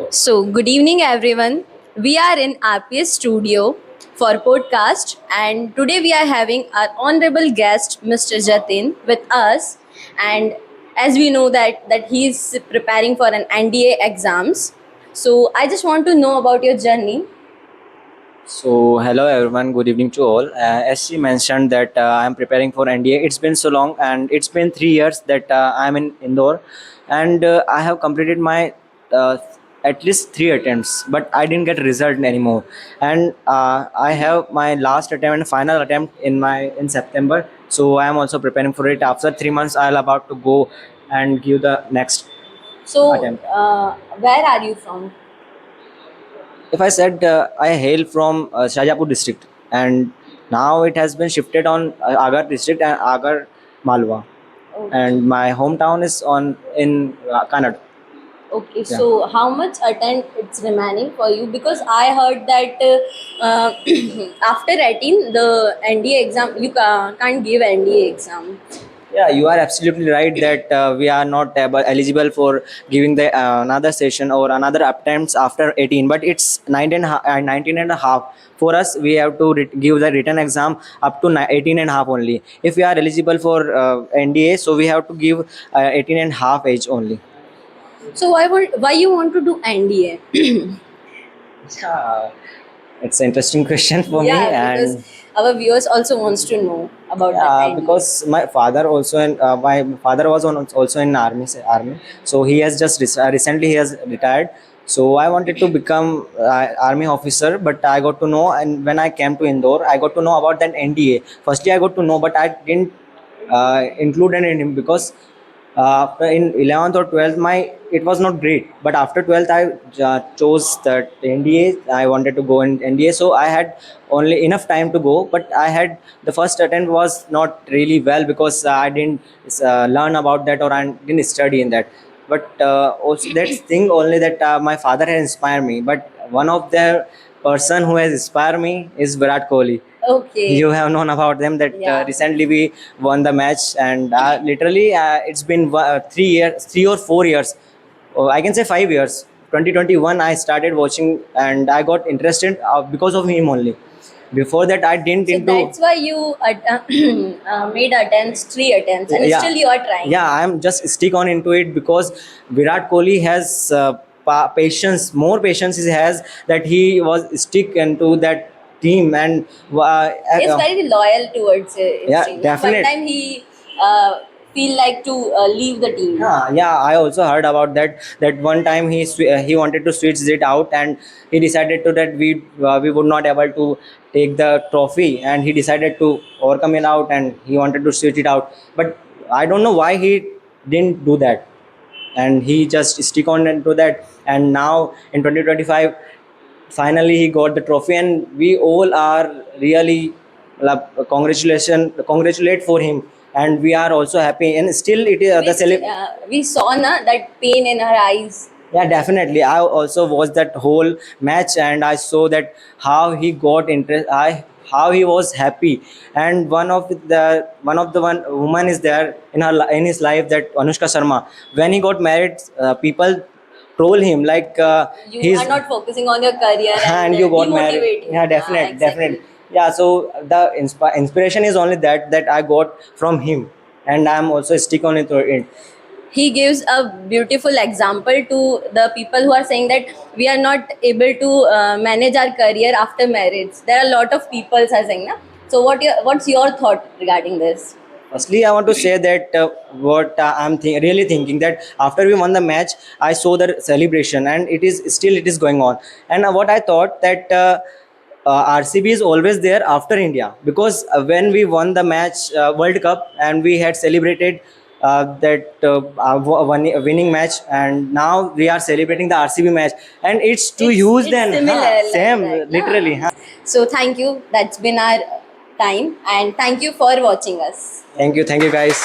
So, good evening, everyone. We are in RPS studio for podcast, and today we are having our honorable guest, Mr. Jatin, with us. And as we know that he is preparing for an NDA exams, so I just want to know about your journey. So, hello everyone, good evening to all. As she mentioned that I am preparing for NDA, it's been so long and it's been 3 years that I am in Indore, and I have completed my uh, at least 3 attempts, but I didn't get result anymore. And I have my last attempt and final attempt in September. So I am also preparing for it. After 3 months, I'll about to go and give the next So, attempt. where are you from? If I said I hail from Shajapur district, and now it has been shifted on Agar district and Agar Malwa, Okay. and my hometown is on in Kannada. Okay, Yeah. so how much attempt it's remaining for you? Because I heard that after 18, the NDA exam, you can't give NDA exam. Yeah, you are absolutely right that we are not eligible for giving the another session or another attempts after 18, but it's 19 and a half. For us, we have to give the written exam up to 18 and a half only. If we are eligible for NDA, so we have to give 18 and a half age only. So why you want to do NDA? Yeah, it's an interesting question for me, Yeah, because and our viewers also wants to know about the NDA. because my father also and my father was also in army, so he has just recently he has retired. So I wanted to become army officer, but I got to know, and when I came to Indore, I got to know about that NDA. Firstly, I got to know, but I didn't include it in him because in 11th or 12th my it was not great, but after 12th I chose that NDA. I wanted to go in NDA, so I had only enough time to go, but I had the first attempt was not really well because I didn't learn about that or I didn't study in that. But also that's thing only that my father has inspired me, but one of the person who has inspired me is Virat Kohli. Okay. You have known about them that Yeah. recently we won the match, and literally it's been 3 years, 3 or 4 years, I can say 5 years. 2021 I started watching and I got interested because of him only. Before that I didn't So into. that's why you made attempts, 3 attempts, and Yeah, still you are trying. yeah, I'm just stick on into it because Virat Kohli has patience, more patience he has, that he was stick into that team, and He is very loyal towards his yeah, team. One definitely. time he uh, feel like to leave the team. Yeah, I also heard about that. That one time he wanted to switch it out, and he decided to that we would not able to take the trophy, and he decided to overcome it out, and he wanted to switch it out. But I don't know why he didn't do that, and he just stick on into that. And now in 2025, finally he got the trophy, and we all are really congratulate for him, and we are also happy, and still it is We saw that pain in her eyes. yeah, definitely. I also watched that whole match, and I saw that how he got interest. How he was happy, and one of the one woman is there in his life, that Anushka Sharma. When he got married, people troll him like You he's are not focusing on your career and you got married. demotivate him. Yeah, definitely, Exactly. definitely. Yeah, so the inspiration is only that I got from him, and I'm also stick on it. He gives a beautiful example to the people who are saying that we are not able to manage our career after marriage. There are a lot of people are saying na. So what's your thought regarding this? Firstly, I want to say that what I'm really thinking that after we won the match, I saw the celebration, and it is going on. And what I thought that RCB is always there after India, because when we won the match World Cup, and we had celebrated that winning match, and now we are celebrating the RCB match, and it's too huge. Then Similar like same that, literally. So thank you. That's been our time, and thank you for watching us. Thank you guys.